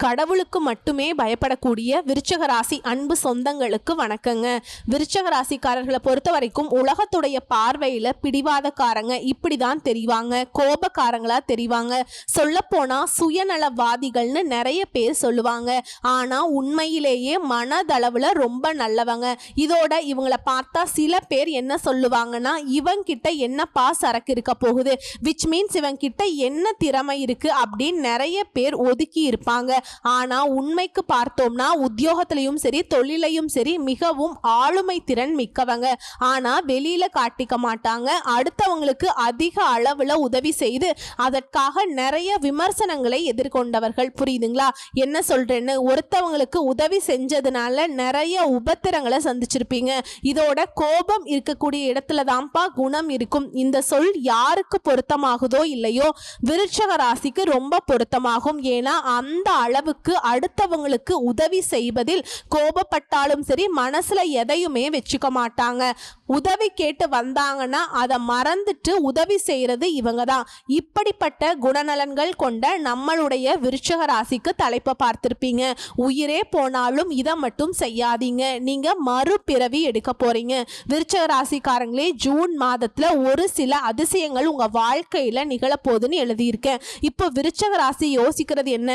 கடவுளுக்கு மட்டுமே பயப்படக்கூடிய விருச்சக ராசி அன்பு சொந்தங்களுக்கு வணக்கங்க. விருச்சக ராசிக்காரர்களை பொறுத்த வரைக்கும் உலகத்துடைய பார்வையில பிடிவாதக்காரங்க இப்படிதான் தெரிவாங்க, கோபக்காரங்களா தெரிவாங்க. சொல்ல போனா சுயநலவாதிகள்னு நிறைய பேர் சொல்லுவாங்க. ஆனா உண்மையிலேயே மனதளவுல ரொம்ப நல்லவங்க. இதோட இவங்களை பார்த்தா சில பேர் என்ன சொல்லுவாங்கன்னா, இவங்கிட்ட என்னப்பா சரக்கு இருக்க போகுது, விச் மீன்ஸ் இவங்கிட்ட என்ன திறமை இருக்கு அப்படின்னு நிறைய பேர் ஒதுக்கி இருப்பாங்க. ஆனா உண்மைக்கு பார்த்தோம்னா உத்தியோகத்திலையும் சரி தொழிலையும் சரி மிகவும் ஆளுமை திறன் மிக்கவங்க. ஆனா வெளியில காட்டிக்க மாட்டாங்க. அடுத்தவங்களுக்கு அதிக அளவுல உதவி செய்து அதற்காக நிறைய விமர்சனங்களை எதிர்கொண்டவர்கள். புரியுதுங்களா என்ன சொல்றேன்னு? ஒருத்தவங்களுக்கு உதவி செஞ்சதுனால நிறைய உபத்திரங்களை சந்திச்சிருப்பீங்க. இதோட கோபம் இருக்கக்கூடிய இடத்துல தான்ப்பா குணம் இருக்கும். இந்த சொல் யாருக்கு பொருத்தமாகுதோ இல்லையோ விருச்சக ராசிக்கு ரொம்ப பொருத்தமாகும். ஏன்னா அந்த அளவுக்கு அடுத்தவங்களுக்கு உதவி செய்வதில் கோபப்பட்டாலும் சரி மனசுல எதையுமே வச்சுக்க மாட்டாங்க. உதவி கேட்டு வந்தாங்கன்னா அதை மறந்துட்டு உதவி செய்யறது இவங்க தான். இப்படிப்பட்ட குணநலன்கள் கொண்ட நம்மளுடைய விருச்சக ராசிக்கு தலைப்பை பார்த்திருப்பீங்க. உயிரே போனாலும் இதை மட்டும் செய்யாதீங்க, நீங்க மறுபிறவி எடுக்க போறீங்க. விருச்சக ராசிக்காரங்களே, ஜூன் மாதத்துல ஒரு சில அதிசயங்கள் உங்க வாழ்க்கையில நிகழப்போகுதுன்னு எழுதியிருக்கேன். இப்போ விருச்சக ராசி யோசிக்கிறது என்ன?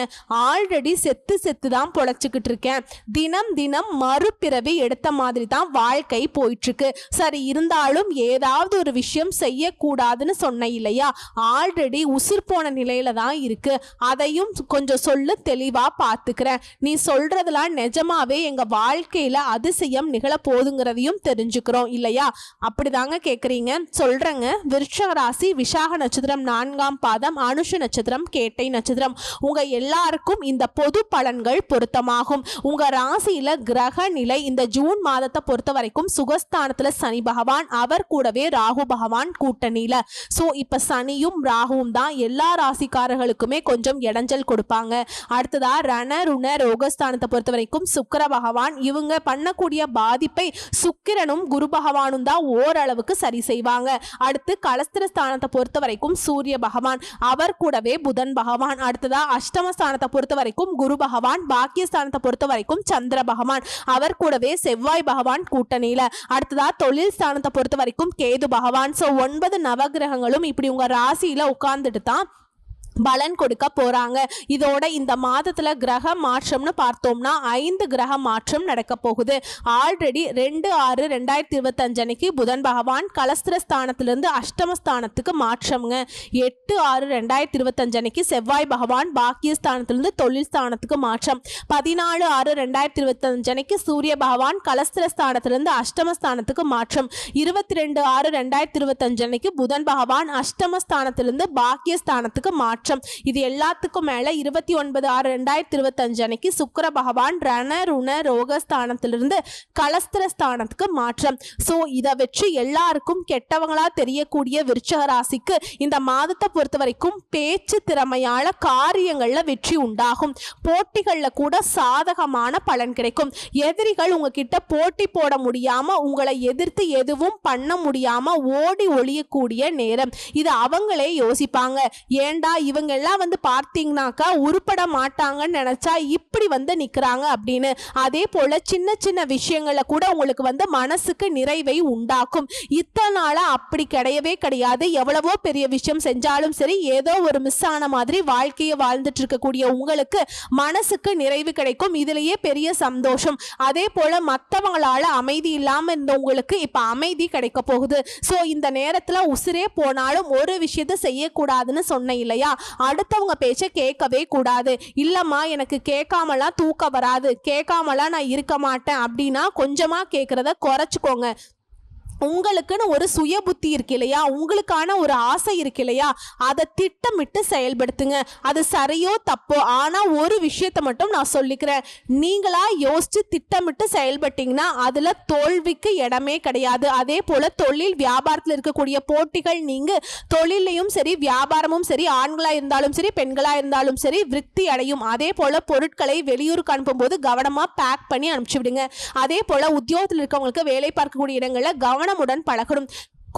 ஆல்ரெடி செத்து தான் பொழைச்சிக்கிட்டு இருக்கேன், தினம் தினம் மறுபிறவி எடுத்த மாதிரி தான் வாழ்க்கை போயிட்டு இருக்கு. சரி, இருந்தாலும் ஏதாவது ஒரு விஷயம் செய்யக்கூடாதுன்னு சொன்ன இல்லையா? ஆல்ரெடி உசுர் போன நிலையில தான் இருக்கு, அதையும் கொஞ்சம் சொல்லு, தெளிவா பார்த்துக்கிறேன். நீ சொல்றதெல்லாம் நிஜமாவே எங்க வாழ்க்கையில அதிசயம் நிகழ போதுங்கிறதையும் தெரிஞ்சுக்கிறோம் இல்லையா? அப்படிதாங்க கேக்குறீங்க. சொல்றேங்க. விருச்சக ராசி விசாக நட்சத்திரம் 4ஆம் பாதம், அனுஷ நட்சத்திரம், கேட்டை நட்சத்திரம். உங்க எல்லாருக்கும் இந்த பொது பலன்கள் பொருத்தமாகும். உங்க ராசியில கிரக நிலை இந்த ஜூன் மாதத்தை பொறுத்த வரைக்கும் சுகஸ்தானத்துல சனி பகவான், அவர் கூடவே ராகு பகவான் கூட்டணியில. சோ இப்ப சனியும் ராகுவும் தான் எல்லா ராசிக்காரர்களுக்குமே கொஞ்சம் இடைஞ்சல் கொடுப்பாங்க. அடுத்ததா ரண ருண ரோகஸ்தானத்தை பொறுத்த வரைக்கும் சுக்கிர பகவான், இவங்க பண்ணக்கூடிய பாதிப்பை சுக்கிரனும் குரு பகவானும் தான் ஓரளவுக்கு சரி செய்வாங்க. அடுத்து கலஸ்திர ஸ்தானத்தை பொறுத்த வரைக்கும் சூரிய பகவான், அவர் கூடவே புதன் பகவான். அடுத்ததா அஷ்டமஸ்தானத்தை பொறுத்த வரைக்கும் குரு பகவான், பாக்கியஸ்தானத்தை பொறுத்த வரைக்கும் சந்திர பகவான், அவர் கூடவே செவ்வாய் பகவான் கூட்டணியில. அடுத்ததா தொழில் ஸ்தானத்தை பொறுத்த வரைக்கும் கேது பகவான். சோ 9 நவகிரகங்களும் இப்படி உங்க ராசியில உட்கார்ந்துட்டு தான் பலன் கொடுக்க போறாங்க. இதோட இந்த மாதத்துல கிரக மாற்றம்னு பார்த்தோம்னா 5 கிரக மாற்றம் நடக்க போகுது. ஆல்ரெடி 2/6/2025 அன்னைக்கு புதன் பகவான் கலஸ்திர ஸ்தானத்திலிருந்து அஷ்டமஸ்தானத்துக்கு மாற்றம்ங்க. 8/6/2025 அன்னைக்கு செவ்வாய் பகவான் பாக்கியஸ்தானத்திலிருந்து தொழில் ஸ்தானத்துக்கு மாற்றம். 14/6/2025 அன்னைக்கு சூரிய பகவான் கலஸ்திர ஸ்தானத்திலிருந்து அஷ்டமஸ்தானத்துக்கு மாற்றம். 22/6/2025 அன்னைக்கு புதன் பகவான் அஷ்டமஸ்தானத்திலிருந்து பாக்கியஸ்தானத்துக்கு மாற்றம். இது எல்லாத்துக்கும் மேல 29/6/2025 அன்னைக்கு சுக்கிர பகவான் ரண ருண ரோகஸ்தானத்திலிருந்து கலஸ்திர ஸ்தானத்துக்கு மாற்றம். சோ இதை வச்சு எல்லாருக்கும் கெட்டவங்களா தெரியக்கூடிய விருச்சக ராசிக்கு இந்த மாதத்தை பொறுத்த வரைக்கும் பேச்சு திறமையால காரியங்கள்ல வெற்றி உண்டாகும். போட்டிகள்ல கூட சாதகமான பலன் கிடைக்கும். எதிரிகள் உங்ககிட்ட போட்டி போட முடியாம, உங்களை எதிர்த்து எதுவும் பண்ண முடியாம ஓடி ஒளியக்கூடிய நேரம் இது. அவங்களே யோசிப்பாங்க, ஏண்டா இவங்க எல்லாம் வந்து பார்த்தீங்கன்னாக்கா உருப்பட மாட்டாங்கன்னு நினைச்சா இப்படி வந்து நிக்கிறாங்க அப்படின்னு. அதே போல சின்ன சின்ன விஷயங்கள கூட உங்களுக்கு வந்து மனசுக்கு நிறைவை உண்டாக்கும். இத்தனை நாளா அப்படி கிடையவே கிடையாது. எவ்வளவோ பெரிய விஷயம் செஞ்சாலும் சரி ஏதோ ஒரு மிஸ் ஆன மாதிரி வாழ்க்கையை வாழ்ந்துட்டு இருக்கக்கூடிய உங்களுக்கு மனசுக்கு நிறைவு கிடைக்கும். இதுலயே பெரிய சந்தோஷம். அதே போல மற்றவங்களால அமைதி இல்லாம இருந்த உங்களுக்கு இப்ப அமைதி கிடைக்க போகுது. சோ இந்த நேரத்துல உசிரே போனாலும் ஒரு விஷயத்தை செய்யக்கூடாதுன்னு சொன்ன இல்லையா? அடுத்தவங்க பேச்ச கேட்கவே கூடாது. இல்லம்மா எனக்கு கேட்காமலாம் தூக்கம் வராது, கேட்காமலாம் நான் இருக்க மாட்டேன் அப்படின்னா கொஞ்சமா கேட்கறத குறைச்சுக்கோங்க. உங்களுக்குன்னு ஒரு சுய புத்தி இருக்கு இல்லையா? உங்களுக்கான ஒரு ஆசை இருக்கு இல்லையா? அதை திட்டமிட்டு செயல்படுத்துங்க. அது சரியோ தப்போ, ஆனா ஒரு விஷயத்தை மட்டும் நான் சொல்லிக்கிறேன், நீங்களா யோசிச்சு திட்டமிட்டு செயல்பட்டீங்கன்னா அதுல தோல்விக்கு இடமே கிடையாது. அதே போல தொழில் வியாபாரத்தில் இருக்கக்கூடிய போட்டிகள் நீங்க தொழிலையும் சரி வியாபாரமும் சரி, ஆண்களா இருந்தாலும் சரி பெண்களா இருந்தாலும் சரி விருத்தி அடையும். அதே போல பொருட்களை வெளியூருக்கு அனுப்பும் போது கவனமா பேக் பண்ணி அனுப்பிச்சு விடுங்க. அதே போல உத்தியோகத்தில் இருக்கவங்களுக்கு வேலை பார்க்கக்கூடிய இடங்கள்ல கவனமுடன் பழகணும்.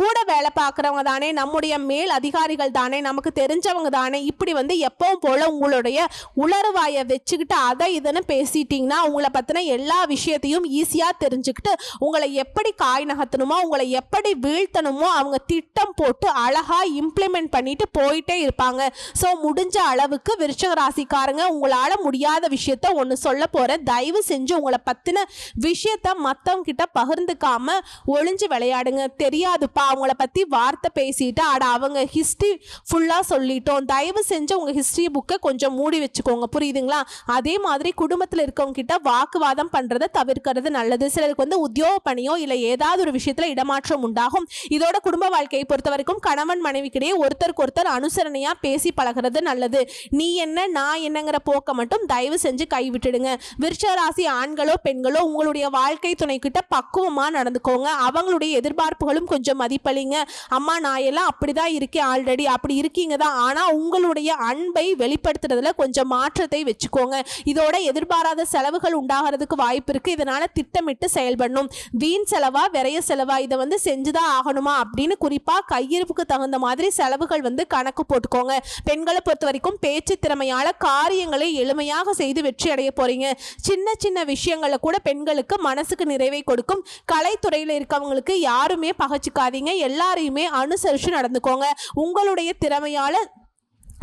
கூட வேலை பார்க்குறவங்க தானே, நம்முடைய மேல் அதிகாரிகள் தானே, நமக்கு தெரிஞ்சவங்க தானே, இப்படி வந்து எப்பவும் போல உங்களுடைய உளறுவாயை வச்சுக்கிட்டு அதை இதுன்னு பேசிட்டீங்கன்னா உங்களை பற்றின எல்லா விஷயத்தையும் ஈஸியாக தெரிஞ்சுக்கிட்டு உங்களை எப்படி காய் நகர்த்தணுமோ, உங்களை எப்படி வீழ்த்தணுமோ அவங்க திட்டம் போட்டு அழகாக இம்ப்ளிமெண்ட் பண்ணிட்டு போயிட்டே இருப்பாங்க. ஸோ முடிஞ்ச அளவுக்கு விருச்சிக ராசிக்காரங்க, உங்களால் முடியாத விஷயத்த ஒன்று சொல்ல போகிறேன். தயவு செஞ்சு உங்களை பற்றின விஷயத்த மற்றவங்க கிட்ட பகிர்ந்துக்காம ஒளிஞ்சு விளையாடுங்க. தெரியாதுப்பா அவங்கள பற்றி வார்த்தை பேசிட்டு அவங்க ஹிஸ்ட்ரி ஃபுல்லாக சொல்லிட்டோம், தயவு செஞ்சு உங்கள் ஹிஸ்ட்ரி புக்கை கொஞ்சம் மூடி வச்சுக்கோங்க, புரியுதுங்களா? அதே மாதிரி குடும்பத்தில் இருக்கவங்க கிட்ட வாக்குவாதம் பண்ணுறதை தவிர்க்கிறது நல்லது. சிலருக்கு வந்து உத்தியோக பணியோ இல்லை ஏதாவது ஒரு விஷயத்தில் இடமாற்றம் உண்டாகும். இதோட குடும்ப வாழ்க்கையை பொறுத்த வரைக்கும் கணவன் மனைவிக்கிடையே ஒருத்தருக்கு ஒருத்தர் அனுசரணையாக பேசி பழகிறது நல்லது. நீ என்ன நான் என்னங்கிற போக்க மட்டும் தயவு செஞ்சு கைவிட்டுடுங்க. விருச்சிக ராசி ஆண்களோ பெண்களோ உங்களுடைய வாழ்க்கை துணை கிட்ட பக்குவமா நடந்துக்கோங்க. அவங்களுடைய எதிர்பார்ப்புகளும் கொஞ்சம் மதிப்பளிங்க. அம்மா நான் எல்லாம் அப்படிதான் இருக்கேன், ஆல்ரெடி அப்படி இருக்கீங்க தான், ஆனா உங்களுடைய அன்பை வெளிப்படுத்துறதுல கொஞ்சம் மாற்றத்தை வச்சுக்கோங்க. இதோட எதிர்பாராத செலவுகள் உண்டாகிறதுக்கு வாய்ப்பு இருக்கு. இதனால திட்டமிட்டு செயல்படணும். வீண் செலவா விரைய செலவா இதை வந்து செஞ்சுதான் ஆகணுமா அப்படின்னு குறிப்பா கையிருப்புக்கு தகுந்த மாதிரி செலவுகள் வந்து கணக்கு போட்டுக்கோங்க. பெண்களை பொறுத்த வரைக்கும் பேச்சு திறமையால காரியங்களை எளிமையாக செய்து வெற்றி அடைய போறீங்க. சின்ன சின்ன விஷயங்களை கூட பெண்களுக்கு மனசுக்கு நிறைவை கொடுக்கும். கலைத்துறையில் இருக்கவங்களுக்கு யாருமே பகச்சிக்காதீங்க, எல்லாரையுமே அனுசரித்து நடந்துக்கோங்க. உங்களுடைய திறமையால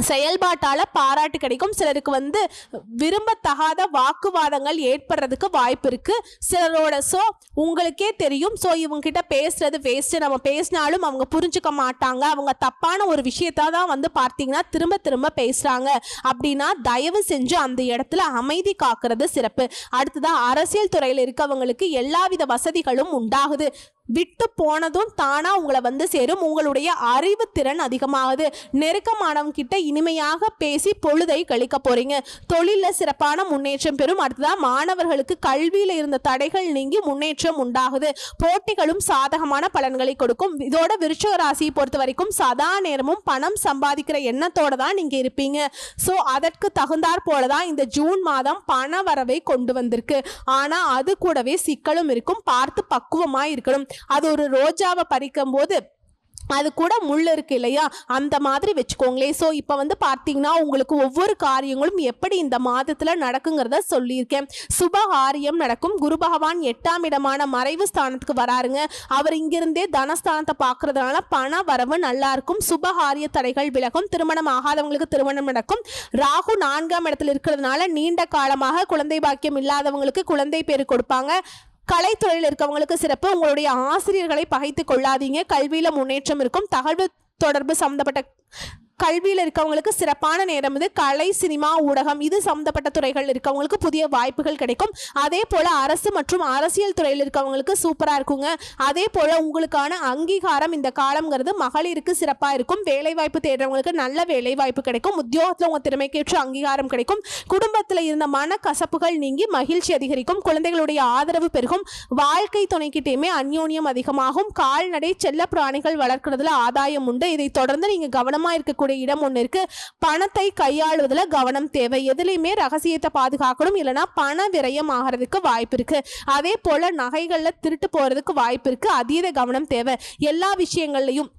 செயல்பாட்டால் பாராட்டு கிடைக்கும். சிலருக்கு வந்து விரும்பத்தகாத வாக்குவாதங்கள் ஏற்படுறதுக்கு வாய்ப்பு இருக்குது சிலரோட. ஸோ உங்களுக்கே தெரியும், ஸோ இவங்ககிட்ட பேசுறது வேஸ்ட்டு, நம்ம பேசினாலும் அவங்க புரிஞ்சுக்க மாட்டாங்க, அவங்க தப்பான ஒரு விஷயத்த தான் வந்து பார்த்தீங்கன்னா திரும்ப திரும்ப பேசுகிறாங்க அப்படின்னா தயவு செஞ்சு அந்த இடத்துல அமைதி காக்கிறது சிறப்பு. அடுத்ததான் அரசியல் துறையில் இருக்கவங்களுக்கு எல்லாவித வசதிகளும் உண்டாகுது. விட்டு போனதும் தானா உங்களை வந்து சேரும். உங்களுடைய அறிவு திறன் அதிகமாகுது. நெருக்கமானவங்க கிட்ட இனிமையாக பேசி பொழுதை கழிக்க போறீங்க. தொழிலில் சிறப்பான முன்னேற்றம் பெறும். அடுத்ததான் மாணவர்களுக்கு கல்வியில் இருந்த தடைகள் நீங்கி முன்னேற்றம் உண்டாகுது. போட்டிகளும் சாதகமான பலன்களை கொடுக்கும். இதோட விருச்சிக ராசியை பொறுத்த வரைக்கும் சதா நேரமும் பணம் சம்பாதிக்கிற எண்ணத்தோட தான் நீங்க இருப்பீங்க. ஸோ அதற்கு தகுந்தாற் போலதான் இந்த ஜூன் மாதம் பண வரவை கொண்டு வந்திருக்கு. ஆனா அது கூடவே சிக்கலும் இருக்கும். பார்த்து பக்குவமாய் இருக்கணும். அது ஒரு ரோஜாவை பறிக்கும் போது அது கூட முள் இருக்கு இல்லையா, அந்த மாதிரி வச்சுக்கோங்களே. ஸோ இப்போ வந்து பார்த்தீங்கன்னா உங்களுக்கு ஒவ்வொரு காரியங்களும் எப்படி இந்த மாதத்தில் நடக்குங்கிறத சொல்லியிருக்கேன். சுபகாரியம் நடக்கும். குரு பகவான் 8ஆம் இடமான மறைவு ஸ்தானத்துக்கு வராருங்க. அவர் இங்கிருந்தே தனஸ்தானத்தை பார்க்கறதுனால பண வரவு நல்லா இருக்கும். சுபகாரிய தடைகள் விலகும். திருமணம் ஆகாதவங்களுக்கு திருமணம் நடக்கும். ராகு 4ஆம் இடத்துல இருக்கிறதுனால நீண்ட காலமாக குழந்தை பாக்கியம் இல்லாதவங்களுக்கு குழந்தை பேரு கொடுப்பாங்க. கலைத்துறையில் இருக்கவங்களுக்கு சிறப்பு. உங்களுடைய ஆசிரியர்களை பகைத்து கொள்ளாதீங்க. கல்வியில முன்னேற்றம் இருக்கும். தகவல் தொடர்பு சம்பந்தப்பட்ட கல்வியில் இருக்கவங்களுக்கு சிறப்பான நேரம் இது. கலை சினிமா ஊடகம் இது சம்பந்தப்பட்ட துறைகள் இருக்கவங்களுக்கு புதிய வாய்ப்புகள் கிடைக்கும். அதே போல் அரசு மற்றும் அரசியல் துறையில் இருக்கவங்களுக்கு சூப்பராக இருக்குங்க. அதே போல் உங்களுக்கான அங்கீகாரம் இந்த காலம்ங்கிறது மகளிருக்கு சிறப்பாக இருக்கும். வேலைவாய்ப்பு தேடுறவங்களுக்கு நல்ல வேலைவாய்ப்பு கிடைக்கும். உத்தியோகத்தில் உங்கள் திறமைக்கேற்ற அங்கீகாரம் கிடைக்கும். குடும்பத்தில் இருந்த மன கசப்புகள் நீங்கி மகிழ்ச்சி அதிகரிக்கும். குழந்தைகளுடைய ஆதரவு பெருகும். வாழ்க்கை துணைக்கிட்டேயுமே அந்யோன்யம் அதிகமாகும். கால்நடை செல்ல பிராணிகள் வளர்க்கறதுல ஆதாயம் உண்டு. இதை தொடர்ந்து நீங்கள் கவனமாக இருக்க இடம் ஒன்று இருக்கு. பணத்தை கையாளுவதில் கவனம் தேவை. எதுலையுமே ரகசியத்தை பாதுகாக்கணும், இல்லைன்னா பண விரயம் ஆகிறதுக்கு வாய்ப்பு இருக்கு. அதே போல நகைகள்ல திருட்டு போறதுக்கு வாய்ப்பு இருக்கு. அதீத கவனம் தேவை எல்லா விஷயங்கள்லையும்.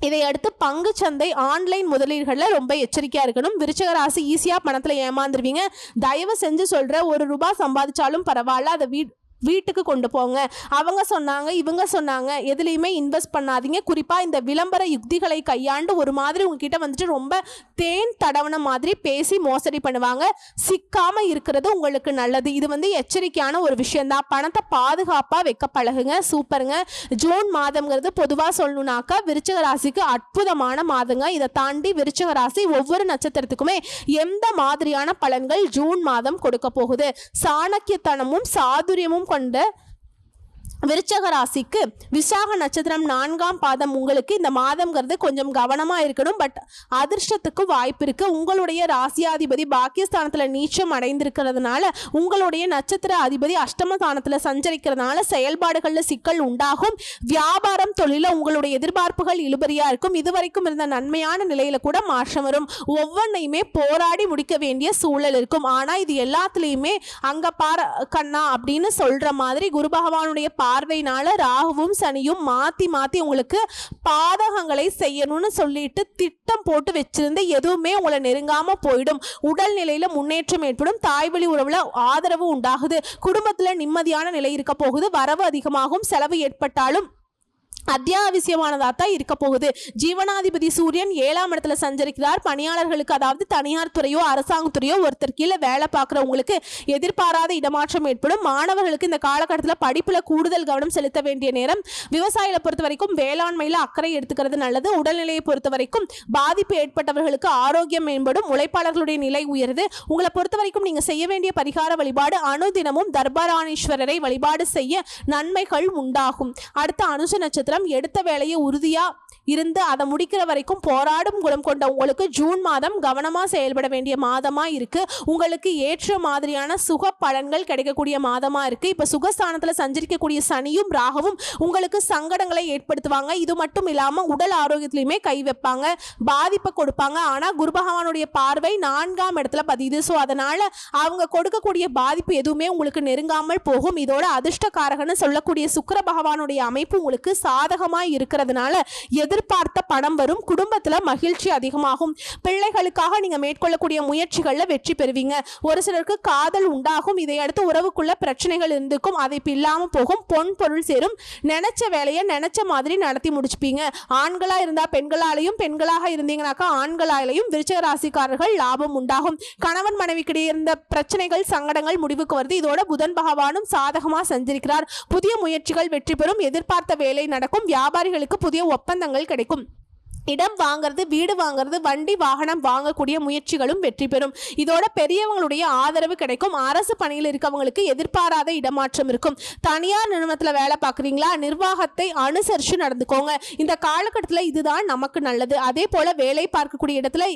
இதையடுத்து பங்கு சந்தை ஆன்லைன் முதலீடுகளில் ரொம்ப எச்சரிக்கையாக இருக்கணும். விருச்சிக ராசி ஈஸியாக பணத்தில் ஏமாந்துருவீங்க. தயவு செஞ்சு சொல்கிற ₹1 சம்பாதிச்சாலும் பரவாயில்ல, அதை வீட்டுக்கு கொண்டு போங்க. அவங்க சொன்னாங்க இவங்க சொன்னாங்க எதுலையுமே இன்வெஸ்ட் பண்ணாதீங்க. குறிப்பாக இந்த விளம்பர யுக்திகளை கையாண்டு ஒரு மாதிரி உங்ககிட்ட வந்துட்டு ரொம்ப தேன் தடவன மாதிரி பேசி மோசடி பண்ணுவாங்க. சிக்காமல் இருக்கிறது உங்களுக்கு நல்லது. இது வந்து எச்சரிக்கையான ஒரு விஷயந்தான். பணத்தை பாதுகாப்பாக வைக்க பழகுங்க. சூப்பருங்க. ஜூன் மாதம்ங்கிறது பொதுவாக சொல்லணும்னாக்கா விருச்சிக ராசிக்கு அற்புதமான மாதங்க. இதை தாண்டி விருச்சிக ராசி ஒவ்வொரு நட்சத்திரத்துக்குமே எந்த மாதிரியான பலன்கள் ஜூன் மாதம் கொடுக்க போகுது. சாணக்கியத்தனமும் சாதுரியமும் கொண்ட விருச்சிக ராசிக்கு விசாக நட்சத்திரம் 4ஆம் பாதம் உங்களுக்கு இந்த மாதம்ங்கிறது கொஞ்சம் கவனமா இருக்கணும். பட் அதிர்ஷ்டத்துக்கு வாய்ப்பு இருக்கு. உங்களுடைய ராசியாதிபதி பாக்கியஸ்தானத்துல நீச்சம் அடைந்திருக்கிறதுனால உங்களுடைய நட்சத்திர அதிபதி அஷ்டமஸ்தானத்துல சஞ்சரிக்கிறதுனால செயல்பாடுகள்ல சிக்கல் உண்டாகும். வியாபாரம் தொழில உங்களுடைய எதிர்பார்ப்புகள் இழுபறியா இருக்கும். இதுவரைக்கும் இருந்த நன்மையான நிலையில கூட மாற்றம் வரும். ஒவ்வொன்றையுமே போராடி முடிக்க வேண்டிய சூழல் இருக்கும். ஆனா இது எல்லாத்துலயுமே அங்க பார கண்ணா அப்படின்னு சொல்ற மாதிரி குரு பகவானுடைய பார்வையினால ராகுவும் சனியும் மாத்தி மாத்தி உங்களுக்கு பாதகங்களை செய்யணும்னு சொல்லிட்டு திட்டம் போட்டு வச்சிருந்து எதுவுமே உங்களை நெருங்காம போயிடும். உடல்நிலையில முன்னேற்றம் ஏற்படும். தாய்வழி உறவுல ஆதரவு உண்டாகுது. குடும்பத்துல நிம்மதியான நிலை இருக்க போகுது. வரவு அதிகமாகும். செலவு ஏற்பட்டாலும் அத்தியாவசியமானதா தான் இருக்க போகுது. ஜீவனாதிபதி சூரியன் 7ஆம் இடத்துல சஞ்சரிக்கிறார். பணியாளர்களுக்கு, அதாவது தனியார் துறையோ அரசாங்கத்துறையோ ஒருத்தர் கீழே வேலை பார்க்குறவங்களுக்கு எதிர்பாராத இடமாற்றம் ஏற்படும். மாணவர்களுக்கு இந்த காலகட்டத்தில் படிப்புல கூடுதல் கவனம் செலுத்த வேண்டிய நேரம். விவசாயிகளை பொறுத்த வரைக்கும் வேளாண்மையில அக்கறை எடுத்துக்கிறது நல்லது. உடல்நிலையை பொறுத்த வரைக்கும் பாதிப்பு ஏற்பட்டவர்களுக்கு ஆரோக்கியம் மேம்படும். உழைப்பாளர்களுடைய நிலை உயருது. உங்களை பொறுத்த வரைக்கும் நீங்க செய்ய வேண்டிய பரிகார வழிபாடு அனுதினமும் தர்பாராணீஸ்வரரை வழிபாடு செய்ய நன்மைகள் உண்டாகும். அடுத்த அனுச நட்சத்திரம். எடுத்த வேலையை உறுதியா இருந்து அதை முடிக்கிற வரைக்கும் போராடும் குணம் கொண்ட உங்களுக்கு ஜூன் மாதம் கவனமா செயல்பட வேண்டிய மாதமா இருக்கு. உங்களுக்கு ஏற்ற மாதிரியான சுக பலன்கள் கிடைக்கக்கூடிய மாதமா இருக்கு. இப்ப சுகஸ்தானத்துல சஞ்சரிக்கக்கூடிய சனியும் ராகவும் உங்களுக்கு சங்கடங்களை ஏற்படுத்துவாங்க. இது மட்டும் இல்லாம உடல் ஆரோக்கியத்திலுமே கை வைப்பாங்க, பாதிப்பை கொடுப்பாங்க. ஆனா குரு பகவானுடைய பார்வை 4ஆம் இடத்துல பதியுது. ஸோ அதனால அவங்க கொடுக்கக்கூடிய பாதிப்பு எதுவுமே உங்களுக்கு நெருங்காமல் போகும். இதோட அதிர்ஷ்டக்காரகன்னு சொல்லக்கூடிய சுக்கிர பகவானுடைய அமைப்பு உங்களுக்கு சாதகமாய் இருக்கிறதுனால எதிர்பார்த்த பணம் வரும். குடும்பத்துல மகிழ்ச்சி அதிகமாகும். பிள்ளைகளுக்காக நீங்க மேற்கொள்ளக்கூடிய முயற்சிகள்ல வெற்றி பெறுவீங்க. ஒரு சிலருக்கு காதல் உண்டாகும். இதையடுத்து உறவுக்குள்ள பிரச்சனைகள் இருந்துக்கும். அதை இல்லாம போகும். பொன் பொருள் சேரும். நினைச்ச வேலையை நினைச்ச மாதிரி நடத்தி முடிச்சுப்பீங்க. ஆண்களா இருந்தா பெண்களாலையும், பெண்களாக இருந்தீங்கன்னாக்கா ஆண்களாலையும் விருச்சிக ராசிக்காரர்கள் லாபம் உண்டாகும். கணவன் மனைவிக்கிடையே இருந்த பிரச்சனைகள், சங்கடங்கள் முடிவுக்கு வருது. இதோட புதன் பகவானும் சாதகமா சஞ்சரிக்கிறார். புதிய முயற்சிகள் வெற்றி பெறும். எதிர்பார்த்த வேலை நடக்கும். வியாபாரிகளுக்கு புதிய ஒப்பந்தங்கள் கிடைக்கும். இடம் வாங்கிறது, வீடு வாங்கிறது, வண்டி வாகனம் வாங்கக்கூடிய முயற்சிகளும் வெற்றி பெறும். இதோட பெரியவங்களுடைய ஆதரவு கிடைக்கும். அரசு பணியில் இருக்கவங்களுக்கு எதிர்பாராத இடமாற்றம் இருக்கும். தனியார் நிறுவனத்தில் வேலை பார்க்குறீங்களா, நிர்வாகத்தை அனுசரித்து நடந்துக்கோங்க. இந்த காலகட்டத்தில் இதுதான் நமக்கு நல்லது. அதே போல வேலை பார்க்கக்கூடிய இடத்துல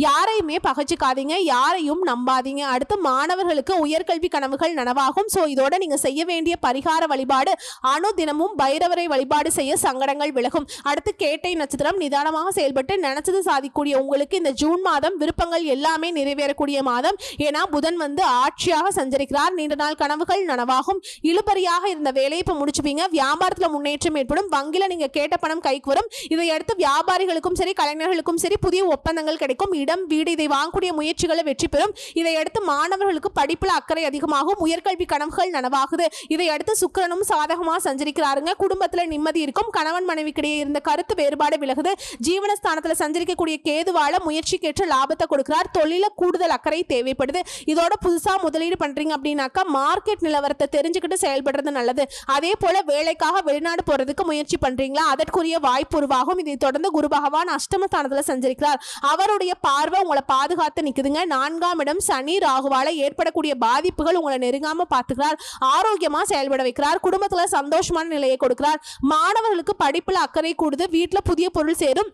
யாரையுமே பகைச்சிக்காதீங்க, யாரையும் நம்பாதீங்க. அடுத்து மாணவர்களுக்கு உயர்கல்வி கனவுகள் நனவாகும். ஸோ இதோட நீங்கள் செய்ய வேண்டிய பரிகார வழிபாடு அனுதினமும் பைரவரை வழிபாடு செய்ய சங்கடங்கள் விலகும். அடுத்து கேட்டை நட்சத்திரம். நிதானமாக செயல்பட்டு நினைச்சது சாதிக்கூடிய உங்களுக்கு இந்த ஜூன் மாதம் விருப்பங்கள் எல்லாமே நிறைவேறக்கூடிய மாதம். ஏன்னா புதன் ஆட்சியாக சஞ்சரிக்கிறார். நீண்ட நாள் கனவுகள் நனவாகும். இழுபறியாக இருந்த வேலையை இப்ப முடிச்சுப்பீங்க. வியாபாரத்துல முன்னேற்றம் ஏற்படும். வங்கில நீங்க கேட்ட பணம் கைக்கு வரும். இதையடுத்து வியாபாரிகளுக்கும் சரி, கலைஞர்களுக்கும் சரி புதிய ஒப்பந்தங்கள் கிடைக்கும். இடம், வீடு இதை வாங்கக்கூடிய முயற்சிகளை வெற்றி பெறும். இதையடுத்து மாணவர்களுக்கு படிப்புல அக்கறை அதிகமாகும். உயர்கல்வி கனவுகள் நனவாகுது. இதையடுத்து சுக்கிரனும் சாதகமா சஞ்சரிக்கிறாருங்க. குடும்பத்துல நிம்மதி இருக்கும். கணவன் மனைவிக்கிடையே இருந்த கருத்து வேறுபாடு விலகுது. ஜீவனஸ்தானத்துல சஞ்சரிக்கக்கூடிய கேதுவால முயற்சிக்கேற்ற லாபத்தை கொடுக்கிறார். தொழில கூடுதல் அக்கறை தேவைப்படுது. இதோட புதுசா முதலீடு பண்றீங்க அப்படின்னாக்கா மார்க்கெட் நிலவரத்தை தெரிஞ்சுக்கிட்டு செயல்படுறது நல்லது. அதே போல வேலைக்காக வெளிநாடு போறதுக்கு முயற்சி பண்றீங்களா, அதற்குரிய வாய்ப்பு உருவாகும். இதை தொடர்ந்து குரு பகவான் அஷ்டமஸ்தானத்துல சஞ்சரிக்கிறார். அவருடைய பார்வை உங்களை பாதுகாத்து நிக்குதுங்க. 4ஆம் இடம் சனி ராகுவால ஏற்படக்கூடிய பாதிப்புகள் உங்களை நெருங்காம பார்த்துக்கிறார். ஆரோக்கியமா செயல்பட வைக்கிறார். குடும்பத்துல சந்தோஷமான நிலையை கொடுக்கிறார். மாணவர்களுக்கு படிப்புல அக்கறை கூடுது. வீட்டுல புதிய பொருள் சேரும்.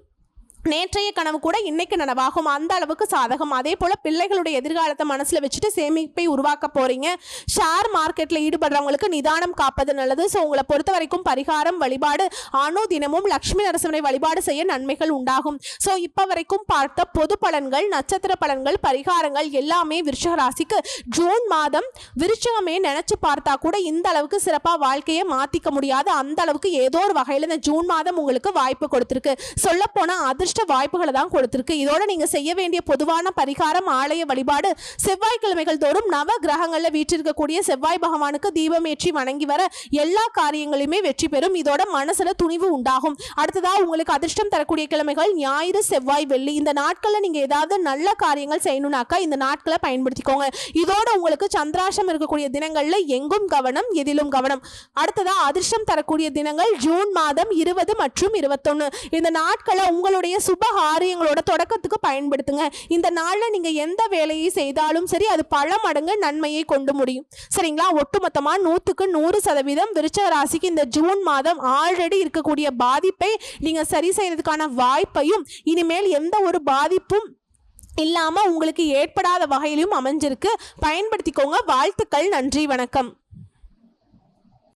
நேற்றைய கனவு கூட இன்னைக்கு நனவாகும். அந்த அளவுக்கு சாதகம். அதே போல பிள்ளைகளுடைய எதிர்காலத்தை மனசுல வச்சுட்டு சேமிப்பை உருவாக்க போறீங்க. ஷேர் மார்க்கெட்ல ஈடுபடுறவங்களுக்கு நிதானம் காப்பது நல்லது. ஸோ உங்களை பொறுத்த வரைக்கும் பரிகாரம் வழிபாடு அனுதினமும் லட்சுமி நரசிம்மரை வழிபாடு செய்ய நன்மைகள் உண்டாகும். ஸோ இப்ப வரைக்கும் பார்த்த பொது பலன்கள், நட்சத்திர பலன்கள், பரிகாரங்கள் எல்லாமே விருச்சிக ராசிக்கு ஜூன் மாதம் விருச்சிகமே நினைச்சு பார்த்தா கூட இந்த அளவுக்கு சிறப்பா வாழ்க்கையை மாத்திக்க முடியாது. அந்த அளவுக்கு ஏதோ ஒரு வகையில இந்த ஜூன் மாதம் உங்களுக்கு வாய்ப்பு கொடுத்திருக்கு. சொல்ல போனா அதிர்ஷ்ட வாய்ப்புகளை தான் கொடுத்திருக்கு. இதோட நீங்க செய்ய வேண்டிய பொதுவான பரிகாரம் ஆலய வழிபாடு. செவ்வாய்க்கிழமைகள் தோறும் நவ கிரகங்கள்ல வீற்றிருக்கக்கூடிய செவ்வாய் பகவானுக்கு தீபம் ஏற்றி வணங்கி வர எல்லா காரியங்களுமே வெற்றி பெறும். இதோட மனசுல துணிவு உண்டாகும். அடுத்ததா உங்களுக்கு அதிர்ஷ்டம் தரக்கூடிய கிழமைகள் ஞாயிறு, செவ்வாய், வெள்ளி. இந்த நாட்கள்ல நீங்க ஏதாவது நல்ல காரியங்கள் செய்யணும்னாக்கா இந்த நாட்களை பயன்படுத்திக்கோங்க. இதோட உங்களுக்கு சந்திராஷ்டம் இருக்கக்கூடிய தினங்கள்ல எங்கும் கவனம், எதிலும் கவனம். அடுத்ததா அதிர்ஷ்டம் தரக்கூடிய தினங்கள் ஜூன் மாதம் 20 மற்றும் 21. இந்த நாட்களை உங்களுடைய சுப காரியங்களோட தொடக்கத்துக்கு பயன்படுத்துங்க. இந்த நாள்ல நீங்க எந்த வேலையை செய்தாலும் சரி அது பல மடங்கு நன்மையை கொண்டு முடியும். சரிங்களா? ஒட்டுமொத்தமா 100க்கு 100% விருச்சிக ராசிக்கு இந்த ஜூன் மாதம் ஆல்ரெடி இருக்கக்கூடிய பாதிப்பை நீங்க சரி செய்யறதுக்கான வாய்ப்பையும் இனிமேல் எந்த ஒரு பாதிப்பும் இல்லாம உங்களுக்கு ஏற்படாத வகையிலும் அமைஞ்சிருக்கு. பயன்படுத்திக்கோங்க. வாழ்த்துக்கள். நன்றி, வணக்கம்.